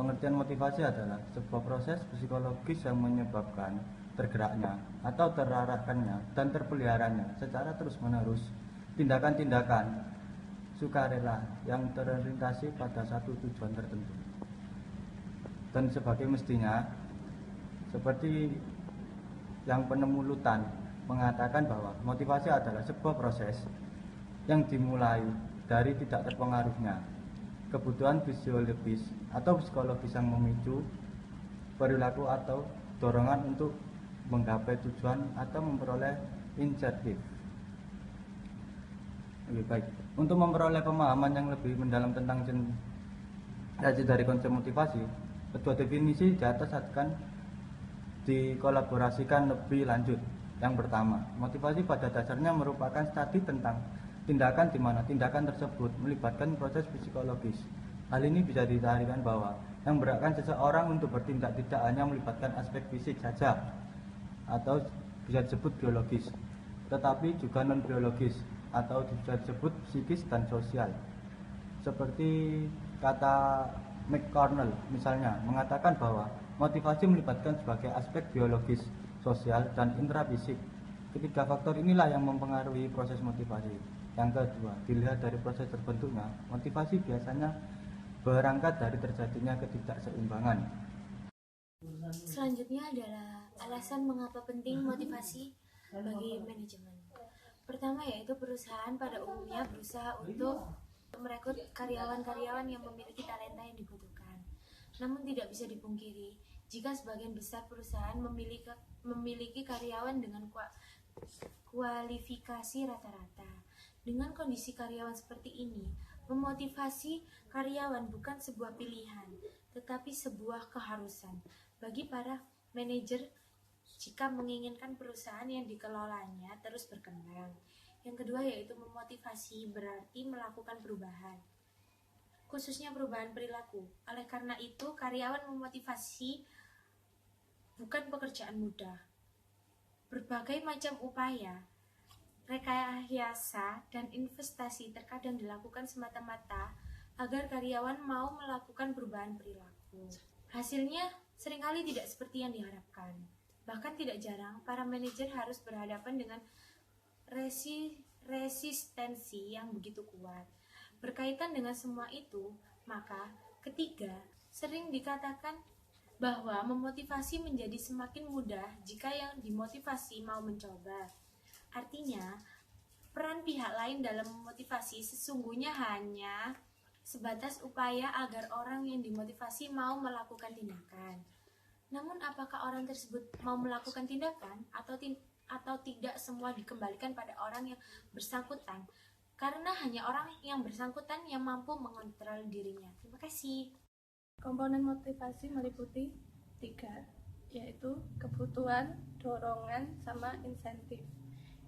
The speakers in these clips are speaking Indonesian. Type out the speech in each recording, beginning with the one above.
Pengertian motivasi adalah sebuah proses psikologis yang menyebabkan tergeraknya atau terarahkannya dan terpeliharanya secara terus-menerus tindakan-tindakan sukarela yang terorientasi pada satu tujuan tertentu. Dan sebagai mestinya, seperti yang penemu Lutan mengatakan bahwa motivasi adalah sebuah proses yang dimulai dari tidak terpengaruhnya kebutuhan fisiologis atau psikologis yang memicu perilaku atau dorongan untuk menggapai tujuan atau memperoleh insentif. Lebih baik, untuk memperoleh pemahaman yang lebih mendalam tentang dari konsep motivasi, kedua definisi di atas akan dikolaborasikan lebih lanjut. Yang pertama, motivasi pada dasarnya merupakan studi tentang tindakan di mana tindakan tersebut melibatkan proses psikologis. Hal ini bisa ditarikan bahwa yang menggerakkan seseorang untuk bertindak tidak hanya melibatkan aspek fisik saja atau bisa disebut biologis, tetapi juga non biologis atau bisa disebut psikis dan sosial. Seperti kata McConnell misalnya mengatakan bahwa motivasi melibatkan sebagai aspek biologis, sosial, dan intrafisik. Ketiga faktor inilah yang mempengaruhi proses motivasi. Yang kedua, dilihat dari proses terbentuknya, motivasi biasanya berangkat dari terjadinya ketidakseimbangan. Selanjutnya adalah alasan mengapa penting motivasi bagi manajemen. Pertama yaitu perusahaan pada umumnya berusaha untuk merekrut karyawan-karyawan yang memiliki talenta yang dibutuhkan. Namun tidak bisa dipungkiri, jika sebagian besar perusahaan memiliki karyawan dengan kualifikasi rata-rata. Dengan kondisi karyawan seperti ini, memotivasi karyawan bukan sebuah pilihan, tetapi sebuah keharusan bagi para manajer jika menginginkan perusahaan yang dikelolanya terus berkembang. Yang kedua yaitu memotivasi berarti melakukan perubahan, khususnya perubahan perilaku. Oleh karena itu, karyawan memotivasi bukan pekerjaan mudah. Berbagai macam upaya, rekayasa, dan investasi terkadang dilakukan semata-mata agar karyawan mau melakukan perubahan perilaku. Hasilnya seringkali tidak seperti yang diharapkan. Bahkan tidak jarang, para manajer harus berhadapan dengan resistensi yang begitu kuat. Berkaitan dengan semua itu, maka ketiga, sering dikatakan bahwa memotivasi menjadi semakin mudah jika yang dimotivasi mau mencoba. Artinya, peran pihak lain dalam memotivasi sesungguhnya hanya sebatas upaya agar orang yang dimotivasi mau melakukan tindakan. Namun apakah orang tersebut mau melakukan tindakan atau tidak, semua dikembalikan pada orang yang bersangkutan, karena hanya orang yang bersangkutan yang mampu mengontrol dirinya. Terima kasih. Komponen motivasi meliputi 3, yaitu kebutuhan, dorongan, sama insentif.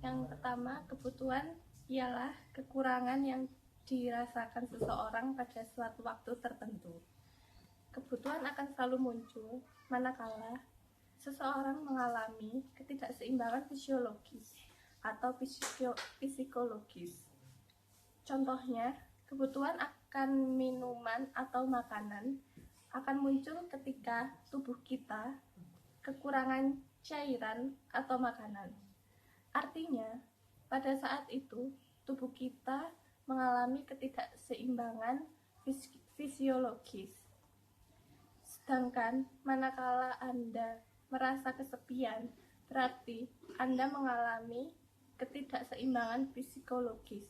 Yang pertama, kebutuhan ialah kekurangan yang dirasakan seseorang pada suatu waktu tertentu. Kebutuhan akan selalu muncul manakala seseorang mengalami ketidakseimbangan fisiologis atau psikologis. Contohnya, kebutuhan akan minuman atau makanan akan muncul ketika tubuh kita kekurangan cairan atau makanan. Artinya, pada saat itu tubuh kita mengalami ketidakseimbangan fisiologis. Sedangkan manakala Anda merasa kesepian, berarti Anda mengalami ketidakseimbangan psikologis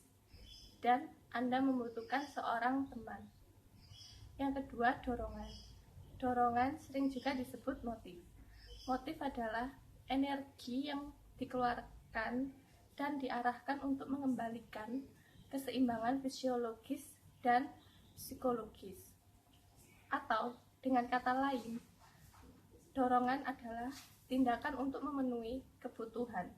dan Anda membutuhkan seorang teman. Yang kedua, dorongan. Dorongan sering juga disebut motif. Motif adalah energi yang dikeluarkan dan diarahkan untuk mengembalikan keseimbangan fisiologis dan psikologis. Atau dengan kata lain, dorongan adalah tindakan untuk memenuhi kebutuhan.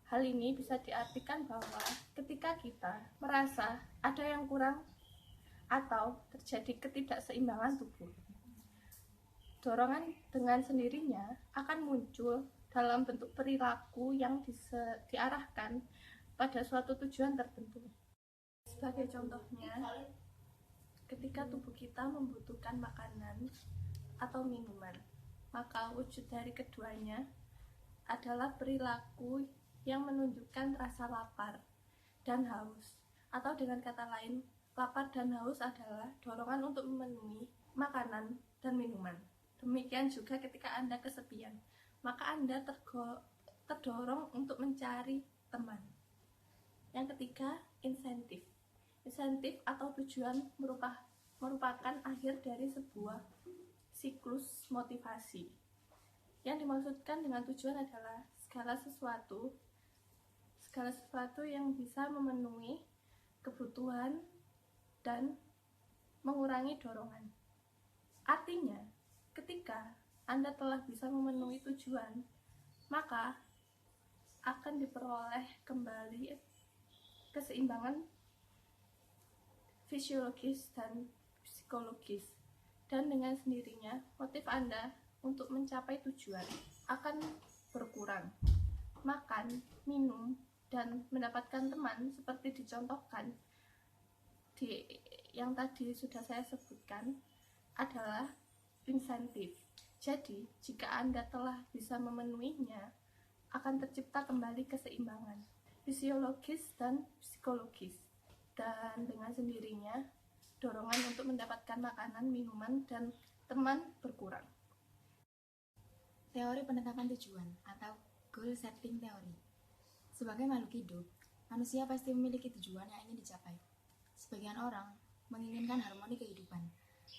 Hal ini bisa diartikan bahwa ketika kita merasa ada yang kurang atau terjadi ketidakseimbangan tubuh, dorongan dengan sendirinya akan muncul dalam bentuk perilaku yang diarahkan pada suatu tujuan tertentu. Sebagai contohnya, ketika tubuh kita membutuhkan makanan atau minuman, maka wujud dari keduanya adalah perilaku yang menunjukkan rasa lapar dan haus. Atau dengan kata lain, lapar dan haus adalah dorongan untuk memenuhi makanan dan minuman. Demikian juga ketika Anda kesepian, maka Anda terdorong untuk mencari teman. Yang ketiga, insentif. Insentif atau tujuan merupakan akhir dari sebuah siklus motivasi. Yang dimaksudkan dengan tujuan adalah segala sesuatu yang bisa memenuhi kebutuhan dan mengurangi dorongan. Artinya, ketika Anda telah bisa memenuhi tujuan, maka akan diperoleh kembali keseimbangan fisiologis dan psikologis, dan dengan sendirinya motif Anda untuk mencapai tujuan akan berkurang. Makan, minum, dan mendapatkan teman seperti dicontohkan yang tadi sudah saya sebutkan adalah insentif. Jadi, jika Anda telah bisa memenuhinya, akan tercipta kembali keseimbangan fisiologis dan psikologis. Dan dengan sendirinya, dorongan untuk mendapatkan makanan, minuman, dan teman berkurang. Teori penetapan tujuan atau goal setting theory. Sebagai makhluk hidup, manusia pasti memiliki tujuan yang ingin dicapai. Sebagian orang menginginkan harmoni kehidupan,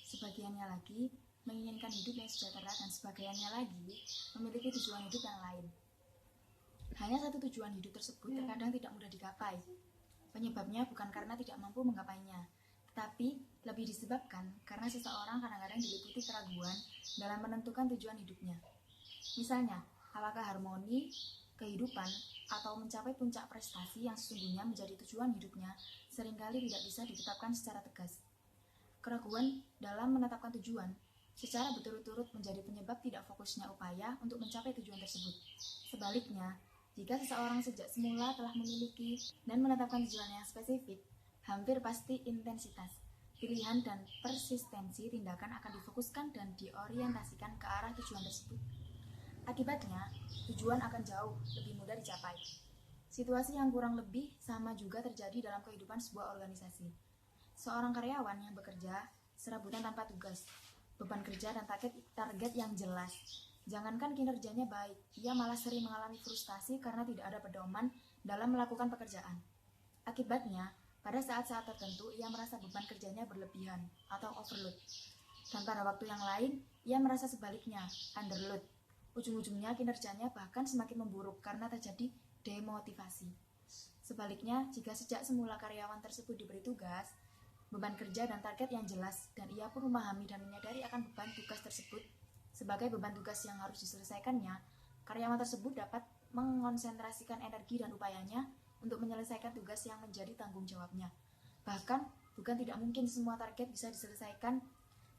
sebagiannya lagi menginginkan hidup yang sejahtera, dan sebagiannya lagi memiliki tujuan hidup yang lain. Hanya satu tujuan hidup tersebut terkadang tidak mudah digapai. Penyebabnya bukan karena tidak mampu menggapainya, tetapi lebih disebabkan karena seseorang kadang-kadang diliputi keraguan dalam menentukan tujuan hidupnya. Misalnya, apakah harmoni kehidupan atau mencapai puncak prestasi yang sesungguhnya menjadi tujuan hidupnya seringkali tidak bisa ditetapkan secara tegas. Keraguan dalam menetapkan tujuan secara berturut-turut menjadi penyebab tidak fokusnya upaya untuk mencapai tujuan tersebut. Sebaliknya, jika seseorang sejak semula telah memiliki dan menetapkan tujuan yang spesifik, hampir pasti intensitas, pilihan, dan persistensi tindakan akan difokuskan dan diorientasikan ke arah tujuan tersebut. Akibatnya, tujuan akan jauh lebih mudah dicapai. Situasi yang kurang lebih sama juga terjadi dalam kehidupan sebuah organisasi. Seorang karyawan yang bekerja serabutan tanpa tugas, beban kerja dan target yang jelas. Jangankan kinerjanya baik, ia malah sering mengalami frustasi karena tidak ada pedoman dalam melakukan pekerjaan. Akibatnya, pada saat-saat tertentu ia merasa beban kerjanya berlebihan atau overload. Dan pada waktu yang lain, ia merasa sebaliknya, underload. Ujung-ujungnya kinerjanya bahkan semakin memburuk karena terjadi demotivasi. Sebaliknya, jika sejak semula karyawan tersebut diberi tugas, beban kerja dan target yang jelas, dan ia pun memahami dan menyadari akan beban tugas tersebut sebagai beban tugas yang harus diselesaikannya, karyawan tersebut dapat mengonsentrasikan energi dan upayanya untuk menyelesaikan tugas yang menjadi tanggung jawabnya. Bahkan, bukan tidak mungkin semua target bisa diselesaikan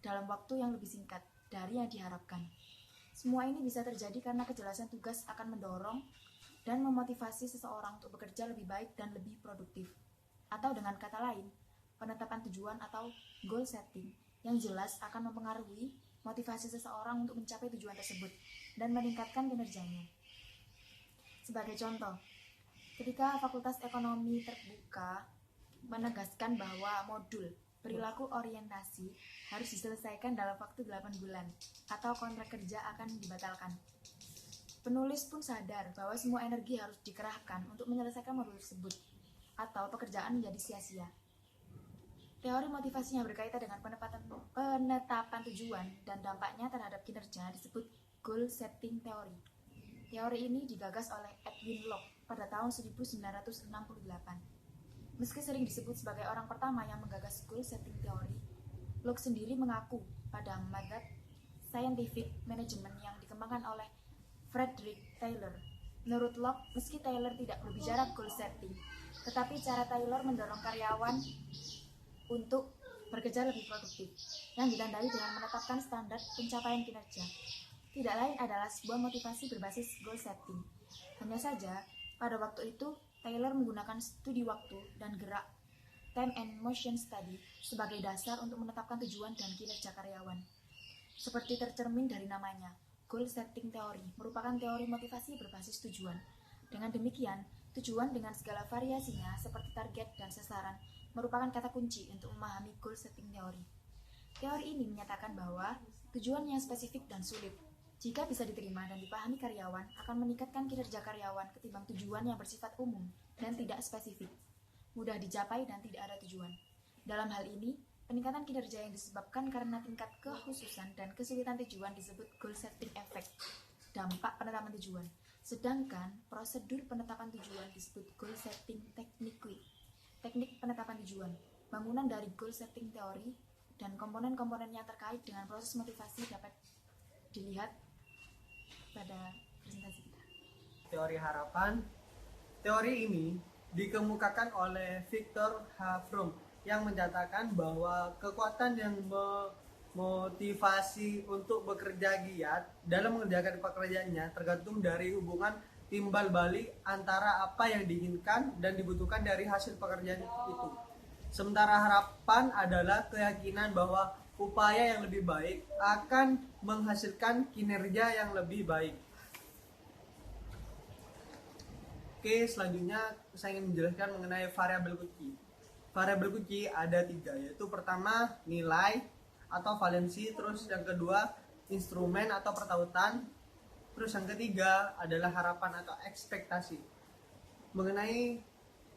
dalam waktu yang lebih singkat dari yang diharapkan. Semua ini bisa terjadi karena kejelasan tugas akan mendorong dan memotivasi seseorang untuk bekerja lebih baik dan lebih produktif. Atau dengan kata lain, penetapan tujuan atau goal setting yang jelas akan mempengaruhi motivasi seseorang untuk mencapai tujuan tersebut dan meningkatkan kinerjanya. Sebagai contoh, ketika Fakultas Ekonomi Terbuka menegaskan bahwa modul perilaku orientasi harus diselesaikan dalam waktu 8 bulan atau kontrak kerja akan dibatalkan. Penulis pun sadar bahwa semua energi harus dikerahkan untuk menyelesaikan modul tersebut atau pekerjaan menjadi sia-sia. Teori motivasi yang berkaitan dengan penetapan tujuan dan dampaknya terhadap kinerja disebut goal setting theory. Teori ini digagas oleh Edwin Locke pada tahun 1968. Meski sering disebut sebagai orang pertama yang menggagas goal setting theory, Locke sendiri mengaku pada metode scientific management yang dikembangkan oleh Frederick Taylor. Menurut Locke, meski Taylor tidak berbicara goal setting, tetapi cara Taylor mendorong karyawan untuk bekerja lebih produktif, yang ditandai dengan menetapkan standar pencapaian kinerja. Tidak lain adalah sebuah motivasi berbasis goal setting. Hanya saja, pada waktu itu, Taylor menggunakan studi waktu dan gerak Time and Motion Study sebagai dasar untuk menetapkan tujuan dan kinerja karyawan. Seperti tercermin dari namanya, Goal Setting Theory merupakan teori motivasi berbasis tujuan. Dengan demikian, tujuan dengan segala variasinya seperti target dan sasaran merupakan kata kunci untuk memahami Goal Setting Theory. Teori ini menyatakan bahwa tujuan yang spesifik dan sulit, jika bisa diterima dan dipahami karyawan, akan meningkatkan kinerja karyawan ketimbang tujuan yang bersifat umum dan tidak spesifik, mudah dicapai dan tidak ada tujuan. Dalam hal ini, peningkatan kinerja yang disebabkan karena tingkat kekhususan dan kesulitan tujuan disebut goal setting effect, dampak penetapan tujuan. Sedangkan prosedur penetapan tujuan disebut goal setting technique, teknik penetapan tujuan. Bangunan dari goal setting teori dan komponen-komponennya terkait dengan proses motivasi dapat dilihat pada presentasi kita. Teori harapan. Teori ini dikemukakan oleh Viktor H. Fromm yang menyatakan bahwa kekuatan yang memotivasi untuk bekerja giat dalam mengerjakan pekerjaannya tergantung dari hubungan timbal balik antara apa yang diinginkan dan dibutuhkan dari hasil pekerjaan itu. Sementara harapan adalah keyakinan bahwa upaya yang lebih baik akan menghasilkan kinerja yang lebih baik. Oke, selanjutnya saya ingin menjelaskan mengenai variabel kunci. Variabel kunci ada 3, yaitu pertama nilai atau valensi, terus yang kedua instrumen atau pertautan, terus yang ketiga adalah harapan atau ekspektasi. Mengenai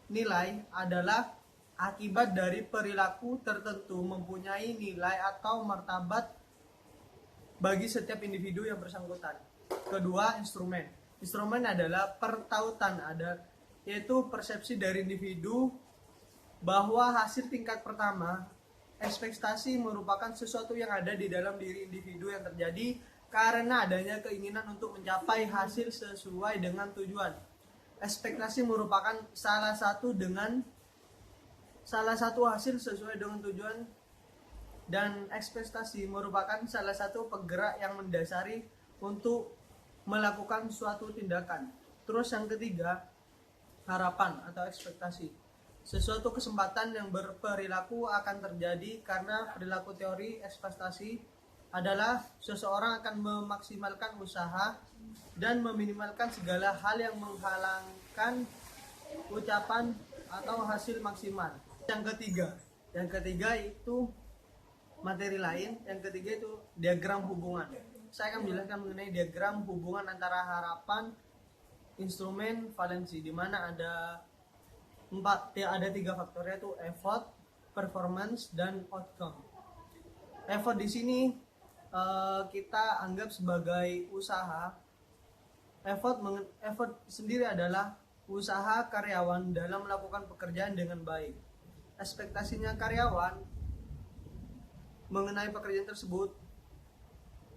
nilai adalah akibat dari perilaku tertentu mempunyai nilai atau martabat bagi setiap individu yang bersangkutan. Kedua, instrumen. Instrumen adalah pertautan, yaitu persepsi dari individu bahwa hasil tingkat pertama, ekspektasi merupakan sesuatu yang ada di dalam diri individu yang terjadi karena adanya keinginan untuk mencapai hasil sesuai dengan tujuan. Ekspektasi merupakan salah satu hasil sesuai dengan tujuan, dan ekspektasi merupakan salah satu penggerak yang mendasari untuk melakukan suatu tindakan. Terus yang ketiga, harapan atau ekspektasi. Sesuatu kesempatan yang berperilaku akan terjadi karena perilaku teori ekspektasi adalah seseorang akan memaksimalkan usaha dan meminimalkan segala hal yang menghalangkan ucapan atau hasil maksimal. Yang ketiga itu materi lain. Yang ketiga itu diagram hubungan. Saya akan menjelaskan mengenai diagram hubungan antara harapan, instrumen, valensi, di mana ada 3 faktor, yaitu effort, performance, dan outcome. Effort di sini kita anggap sebagai usaha. Effort sendiri adalah usaha karyawan dalam melakukan pekerjaan dengan baik. Ekspektasinya karyawan mengenai pekerjaan tersebut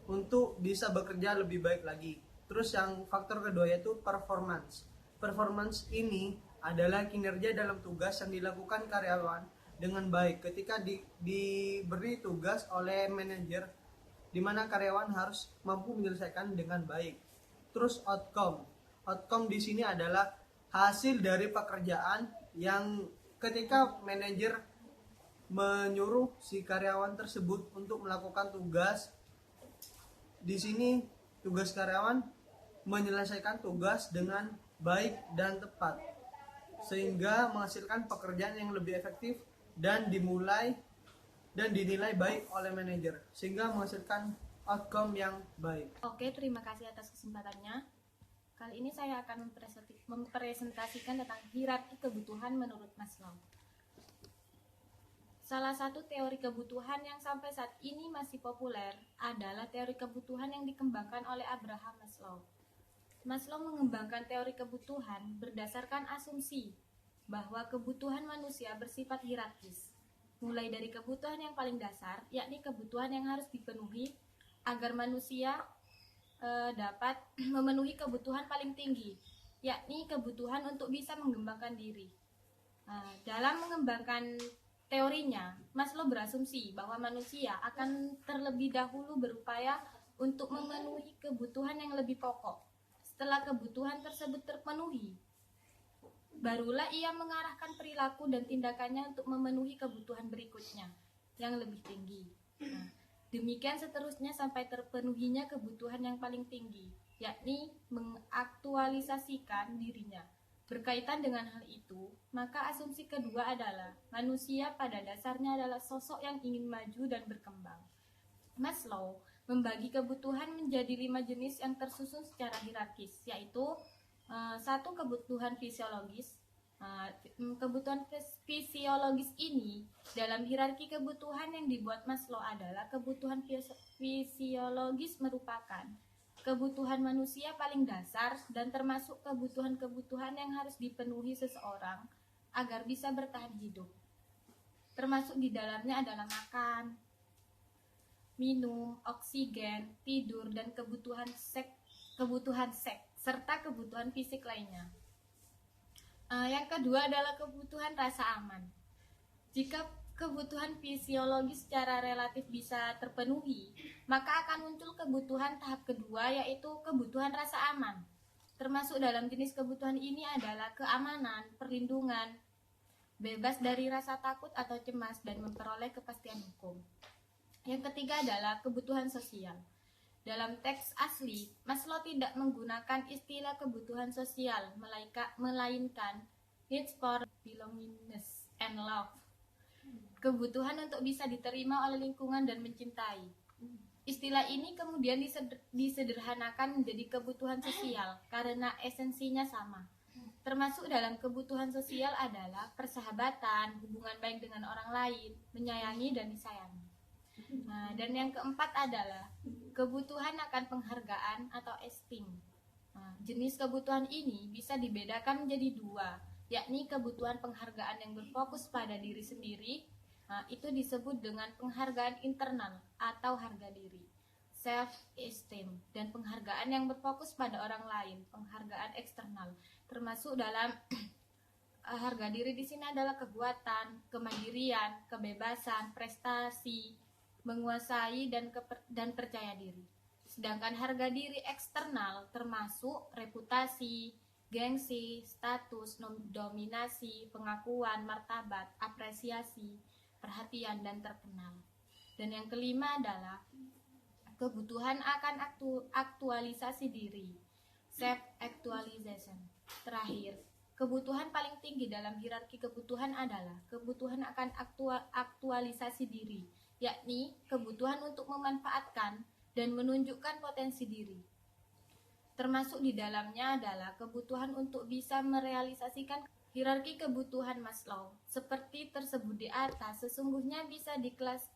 untuk bisa bekerja lebih baik lagi. Terus yang faktor kedua yaitu performance. Performance ini adalah kinerja dalam tugas yang dilakukan karyawan dengan baik ketika diberi tugas oleh manajer, di mana karyawan harus mampu menyelesaikan dengan baik. Terus outcome. Outcome di sini adalah hasil dari pekerjaan yang ketika manajer menyuruh si karyawan tersebut untuk melakukan tugas. Di sini tugas karyawan menyelesaikan tugas dengan baik dan tepat, sehingga menghasilkan pekerjaan yang lebih efektif dan dinilai baik oleh manajer, sehingga menghasilkan outcome yang baik. Oke, terima kasih atas kesempatannya. Kali ini saya akan mempresentasikan tentang hierarki kebutuhan menurut Maslow. Salah satu teori kebutuhan yang sampai saat ini masih populer adalah teori kebutuhan yang dikembangkan oleh Abraham Maslow. Maslow mengembangkan teori kebutuhan berdasarkan asumsi bahwa kebutuhan manusia bersifat hierarkis, mulai dari kebutuhan yang paling dasar, yakni kebutuhan yang harus dipenuhi agar manusia dapat memenuhi kebutuhan paling tinggi, yakni kebutuhan untuk bisa mengembangkan diri. Dalam mengembangkan teorinya, Maslow berasumsi bahwa manusia akan terlebih dahulu berupaya untuk memenuhi kebutuhan yang lebih pokok. Setelah kebutuhan tersebut terpenuhi, barulah ia mengarahkan perilaku dan tindakannya untuk memenuhi kebutuhan berikutnya yang lebih tinggi. Nah, demikian seterusnya sampai terpenuhinya kebutuhan yang paling tinggi, yakni mengaktualisasikan dirinya. Berkaitan dengan hal itu, maka asumsi kedua adalah manusia pada dasarnya adalah sosok yang ingin maju dan berkembang. Maslow membagi kebutuhan menjadi 5 jenis yang tersusun secara hierarkis, yaitu satu, kebutuhan fisiologis. Kebutuhan fisiologis ini dalam hierarki kebutuhan yang dibuat Maslow adalah kebutuhan fisiologis merupakan kebutuhan manusia paling dasar dan termasuk kebutuhan-kebutuhan yang harus dipenuhi seseorang agar bisa bertahan hidup. Termasuk di dalamnya adalah makan, minum, oksigen, tidur, dan kebutuhan seks serta kebutuhan fisik lainnya. Yang kedua adalah kebutuhan rasa aman. Jika kebutuhan fisiologis secara relatif bisa terpenuhi, maka akan muncul kebutuhan tahap kedua, yaitu kebutuhan rasa aman. Termasuk dalam jenis kebutuhan ini adalah keamanan, perlindungan, bebas dari rasa takut atau cemas, dan memperoleh kepastian hukum. Yang ketiga adalah kebutuhan sosial. Dalam teks asli, Maslow tidak menggunakan istilah kebutuhan sosial, melainkan needs for belongingness and love. Kebutuhan untuk bisa diterima oleh lingkungan dan mencintai. Istilah ini kemudian disederhanakan menjadi kebutuhan sosial karena esensinya sama. Termasuk dalam kebutuhan sosial adalah persahabatan, hubungan baik dengan orang lain, menyayangi dan disayangi. Dan yang keempat adalah kebutuhan akan penghargaan atau esteem. Jenis kebutuhan ini bisa dibedakan menjadi dua, yakni kebutuhan penghargaan yang berfokus pada diri sendiri, itu disebut dengan penghargaan internal atau harga diri, self-esteem, dan penghargaan yang berfokus pada orang lain, penghargaan eksternal. Termasuk dalam harga diri di sini adalah kekuatan, kemandirian, kebebasan, prestasi, menguasai dan percaya diri. Sedangkan harga diri eksternal termasuk reputasi, gengsi, status, dominasi, pengakuan, martabat, apresiasi, perhatian, dan terkenal. Dan yang kelima adalah kebutuhan akan aktualisasi diri, self-actualization. Terakhir, kebutuhan paling tinggi dalam hierarki kebutuhan adalah kebutuhan akan aktualisasi diri, yakni kebutuhan untuk memanfaatkan dan menunjukkan potensi diri. Termasuk di dalamnya adalah kebutuhan untuk bisa merealisasikan hierarki kebutuhan Maslow. Seperti tersebut di atas, sesungguhnya bisa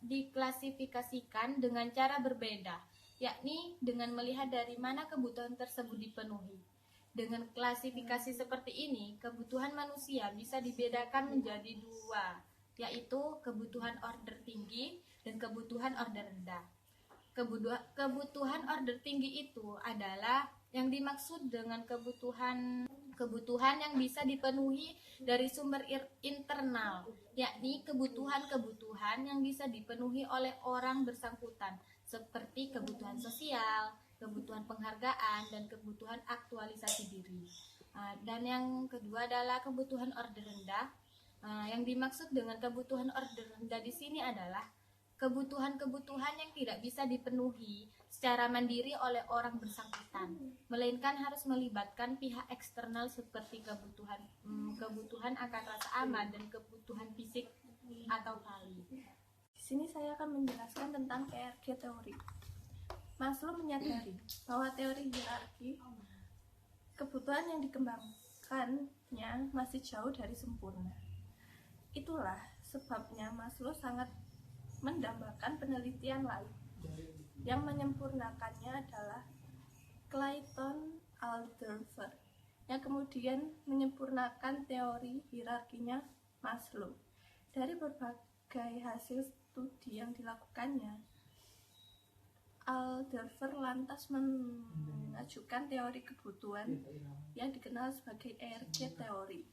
diklasifikasikan dengan cara berbeda, yakni dengan melihat dari mana kebutuhan tersebut dipenuhi. Dengan klasifikasi seperti ini, kebutuhan manusia bisa dibedakan menjadi dua, yaitu kebutuhan order tinggi dan kebutuhan order rendah. Kebutuhan order tinggi itu adalah yang dimaksud dengan kebutuhan yang bisa dipenuhi dari sumber internal, yakni kebutuhan yang bisa dipenuhi oleh orang bersangkutan, seperti kebutuhan sosial, kebutuhan penghargaan, dan kebutuhan aktualisasi diri. Dan yang kedua adalah kebutuhan order rendah. Yang dimaksud dengan kebutuhan order rendah di sini adalah kebutuhan-kebutuhan yang tidak bisa dipenuhi secara mandiri oleh orang bersangkutan, melainkan harus melibatkan pihak eksternal seperti kebutuhan akan rasa aman dan kebutuhan fisik atau kali. Di sini saya akan menjelaskan tentang ERG teori. Maslow menyadari bahwa teori hierarki kebutuhan yang dikembangkannya masih jauh dari sempurna. Itulah sebabnya Maslow sangat mendambakan penelitian lain. Yang menyempurnakannya adalah Clayton Alderfer, yang kemudian menyempurnakan teori hierarkinya Maslow. Dari berbagai hasil studi yang dilakukannya, Alderfer lantas mengajukan teori kebutuhan yang dikenal sebagai ERG teori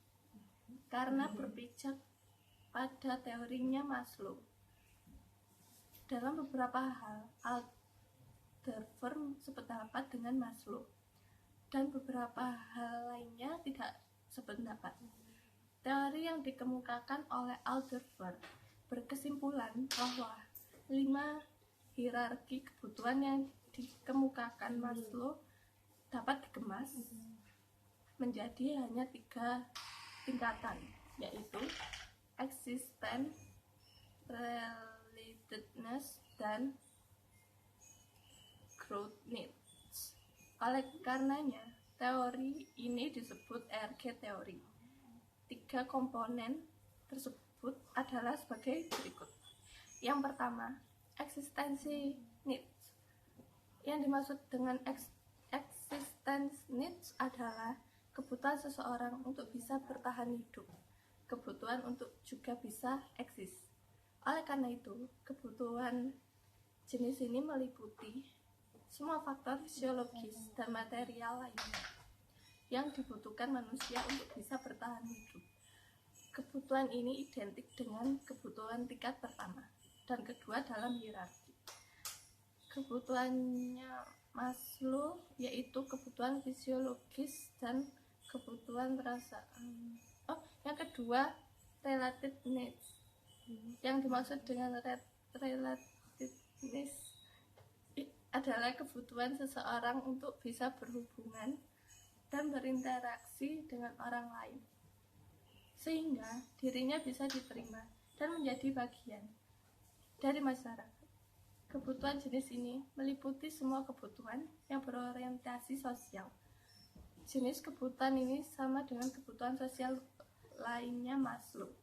karena berpijak pada teorinya Maslow. Dalam beberapa hal, Alderfer sependapat dengan Maslow, dan beberapa hal lainnya tidak sependapat. Teori yang dikemukakan oleh Alderfer berkesimpulan bahwa 5 hierarki kebutuhan yang dikemukakan Maslow dapat dikemas menjadi hanya 3 tingkatan, yaitu existence, relatedness, dan growth needs. Oleh karenanya, teori ini disebut RG teori. 3 komponen tersebut adalah sebagai berikut. Yang pertama, eksistensi needs. Yang dimaksud dengan existence needs adalah kebutuhan seseorang untuk bisa bertahan hidup, kebutuhan untuk juga bisa eksis. Oleh karena itu, kebutuhan jenis ini meliputi semua faktor fisiologis dan material lainnya yang dibutuhkan manusia untuk bisa bertahan hidup. Kebutuhan ini identik dengan kebutuhan tingkat pertama dan kedua dalam hierarki. Kebutuhannya Maslow yaitu kebutuhan fisiologis dan kebutuhan perasaan. Yang kedua, related needs. Yang dimaksud dengan related needs adalah kebutuhan seseorang untuk bisa berhubungan dan berinteraksi dengan orang lain, sehingga dirinya bisa diterima dan menjadi bagian dari masyarakat. Kebutuhan jenis ini meliputi semua kebutuhan yang berorientasi sosial. Jenis kebutuhan ini sama dengan kebutuhan sosial lainnya Maslow.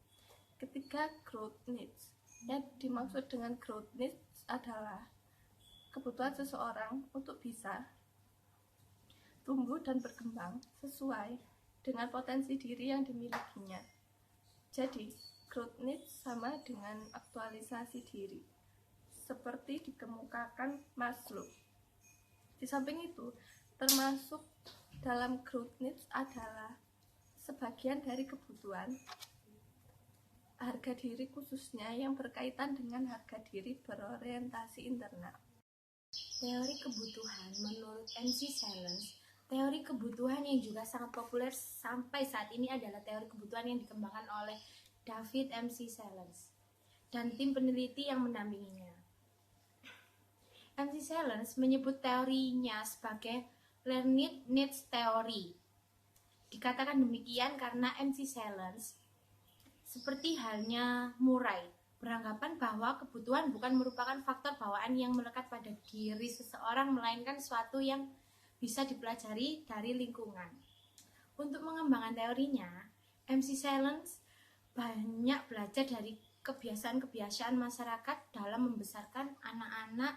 Ketiga, growth needs. Yang dimaksud dengan growth needs adalah kebutuhan seseorang untuk bisa tumbuh dan berkembang sesuai dengan potensi diri yang dimilikinya. Jadi, growth needs sama dengan aktualisasi diri, seperti dikemukakan Maslow. Di samping itu, termasuk dalam growth needs adalah sebagian dari kebutuhan harga diri khususnya yang berkaitan dengan harga diri berorientasi internal. Teori kebutuhan menurut MC Silence, teori kebutuhan yang juga sangat populer sampai saat ini adalah teori kebutuhan yang dikembangkan oleh David MC Silence dan tim peneliti yang mendampinginya. MC Silence menyebut teorinya sebagai learned needs theory. Dikatakan demikian karena MC Silence, seperti halnya Murray, beranggapan bahwa kebutuhan bukan merupakan faktor bawaan yang melekat pada diri seseorang, melainkan suatu yang bisa dipelajari dari lingkungan. Untuk mengembangkan teorinya, MC Silence banyak belajar dari kebiasaan-kebiasaan masyarakat dalam membesarkan anak-anak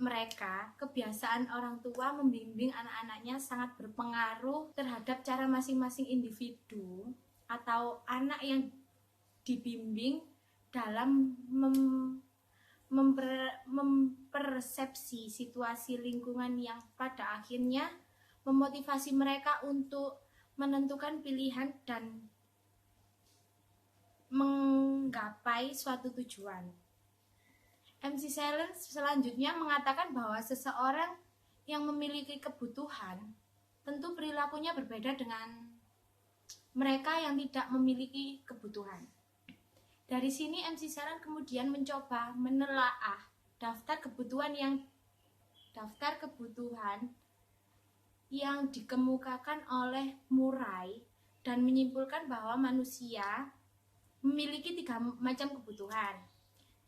mereka. Kebiasaan orang tua membimbing anak-anaknya sangat berpengaruh terhadap cara masing-masing individu atau anak yang dibimbing dalam mempersepsi situasi lingkungan yang pada akhirnya memotivasi mereka untuk menentukan pilihan dan menggapai suatu tujuan. MC Silence selanjutnya mengatakan bahwa seseorang yang memiliki kebutuhan tentu perilakunya berbeda dengan mereka yang tidak memiliki kebutuhan. Dari sini MC Silence kemudian mencoba menelaah daftar kebutuhan yang dikemukakan oleh Murray dan menyimpulkan bahwa manusia memiliki 3 macam kebutuhan,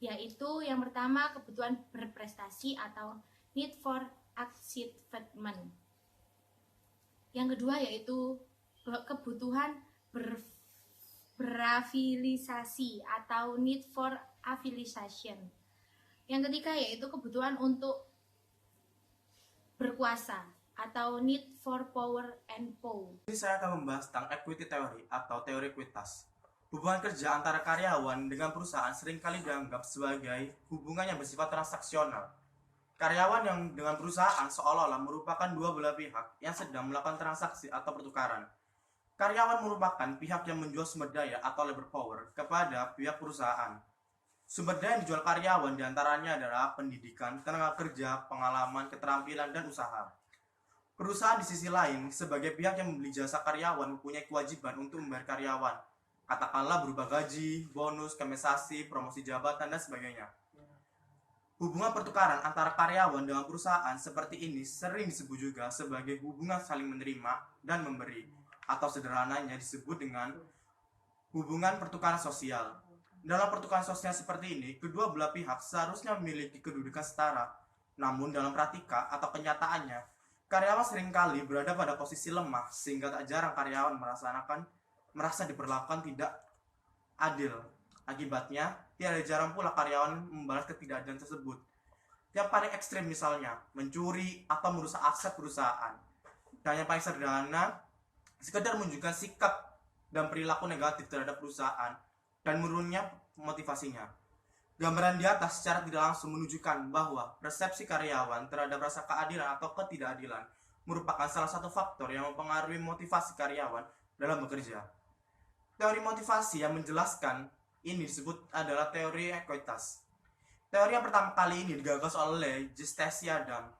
yaitu yang pertama kebutuhan berprestasi atau need for achievement. Yang kedua yaitu kebutuhan berafiliasi atau need for affiliation. Yang ketiga yaitu kebutuhan untuk berkuasa atau need for power and power. Ini saya akan membahas tentang equity theory atau teori ekuitas. Hubungan kerja antara karyawan dengan perusahaan seringkali dianggap sebagai hubungan yang bersifat transaksional. Karyawan yang dengan perusahaan seolah-olah merupakan dua belah pihak yang sedang melakukan transaksi atau pertukaran. Karyawan merupakan pihak yang menjual sumber daya atau labor power kepada pihak perusahaan. Sumber daya yang dijual karyawan diantaranya adalah pendidikan, tenaga kerja, pengalaman, keterampilan, dan usaha. Perusahaan di sisi lain, sebagai pihak yang membeli jasa karyawan mempunyai kewajiban untuk membayar karyawan, katakanlah berupa gaji, bonus, kompensasi, promosi jabatan, dan sebagainya. Hubungan pertukaran antara karyawan dengan perusahaan seperti ini sering disebut juga sebagai hubungan saling menerima dan memberi, atau sederhananya disebut dengan hubungan pertukaran sosial. Dalam pertukaran sosial seperti ini, kedua belah pihak seharusnya memiliki kedudukan setara. Namun dalam praktika atau kenyataannya, karyawan seringkali berada pada posisi lemah sehingga tak jarang karyawan merasa diperlakukan tidak adil. Akibatnya, tidak jarang pula karyawan membalas ketidakadilan tersebut. Yang paling ekstrim misalnya, mencuri atau merusak aset perusahaan. Dan yang paling sederhana, sekedar menunjukkan sikap dan perilaku negatif terhadap perusahaan dan menurunnya motivasinya. Gambaran di atas secara tidak langsung menunjukkan bahwa persepsi karyawan terhadap rasa keadilan atau ketidakadilan merupakan salah satu faktor yang mempengaruhi motivasi karyawan dalam bekerja. Teori motivasi yang menjelaskan ini disebut adalah teori ekuitas. Teori yang pertama kali ini digagas oleh Justice Adam.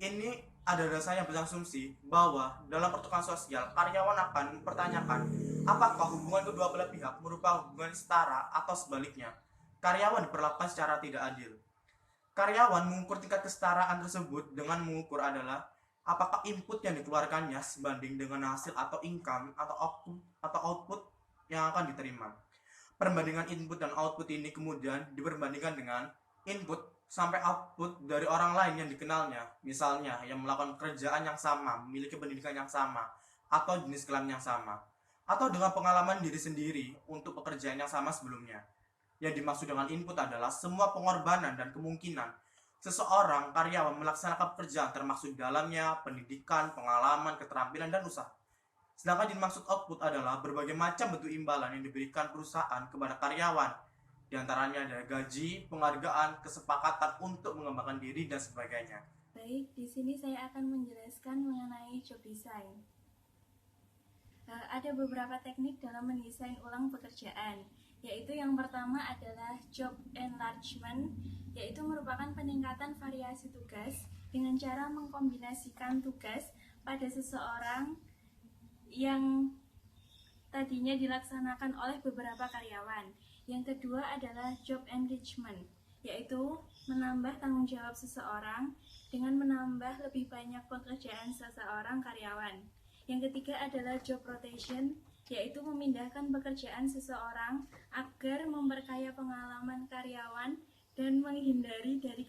Ini ada dasarnya berasumsi bahwa dalam pertukaran sosial, karyawan akan mempertanyakan apakah hubungan kedua belah pihak merupakan hubungan setara atau sebaliknya. Karyawan diperlakukan secara tidak adil. Karyawan mengukur tingkat kesetaraan tersebut dengan mengukur adalah apakah input yang dikeluarkannya sebanding dengan hasil atau income atau output yang akan diterima. Perbandingan input dan output ini kemudian diperbandingkan dengan input sampai output dari orang lain yang dikenalnya, misalnya yang melakukan pekerjaan yang sama, memiliki pendidikan yang sama, atau jenis kelamin yang sama, atau dengan pengalaman diri sendiri untuk pekerjaan yang sama sebelumnya. Yang dimaksud dengan input adalah semua pengorbanan dan kemungkinan seseorang karyawan melaksanakan pekerjaan termasuk dalamnya pendidikan, pengalaman, keterampilan, dan usaha. Sedangkan yang dimaksud output adalah berbagai macam bentuk imbalan yang diberikan perusahaan kepada karyawan. Di antaranya ada gaji, penghargaan, kesepakatan untuk mengembangkan diri, dan sebagainya. Baik, di sini saya akan menjelaskan mengenai job design. Ada beberapa teknik dalam mendesain ulang pekerjaan, yaitu yang pertama adalah job enlargement, yaitu merupakan peningkatan variasi tugas dengan cara mengkombinasikan tugas pada seseorang yang tadinya dilaksanakan oleh beberapa karyawan. Yang kedua adalah job enrichment, yaitu menambah tanggung jawab seseorang dengan menambah lebih banyak pekerjaan seseorang karyawan. Yang ketiga adalah job rotation, yaitu memindahkan pekerjaan seseorang agar memperkaya pengalaman karyawan dan menghindari dari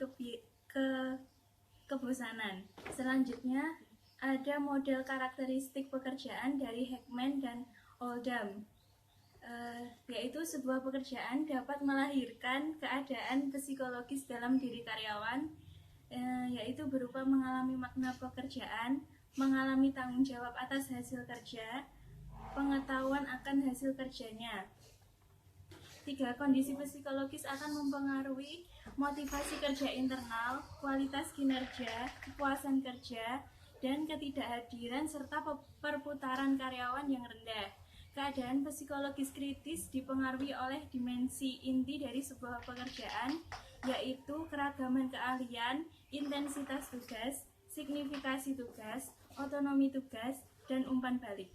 kebosanan. Selanjutnya ada model karakteristik pekerjaan dari Heckman dan Oldham, yaitu sebuah pekerjaan dapat melahirkan keadaan psikologis dalam diri karyawan, yaitu berupa mengalami makna pekerjaan, mengalami tanggung jawab atas hasil kerja, pengetahuan akan hasil kerjanya. 3. Kondisi psikologis akan mempengaruhi motivasi kerja internal, kualitas kinerja, kepuasan kerja, dan ketidakhadiran serta perputaran karyawan yang rendah. Keadaan psikologis kritis dipengaruhi oleh dimensi inti dari sebuah pekerjaan, yaitu keragaman keahlian, intensitas tugas, signifikasi tugas, otonomi tugas, dan umpan balik.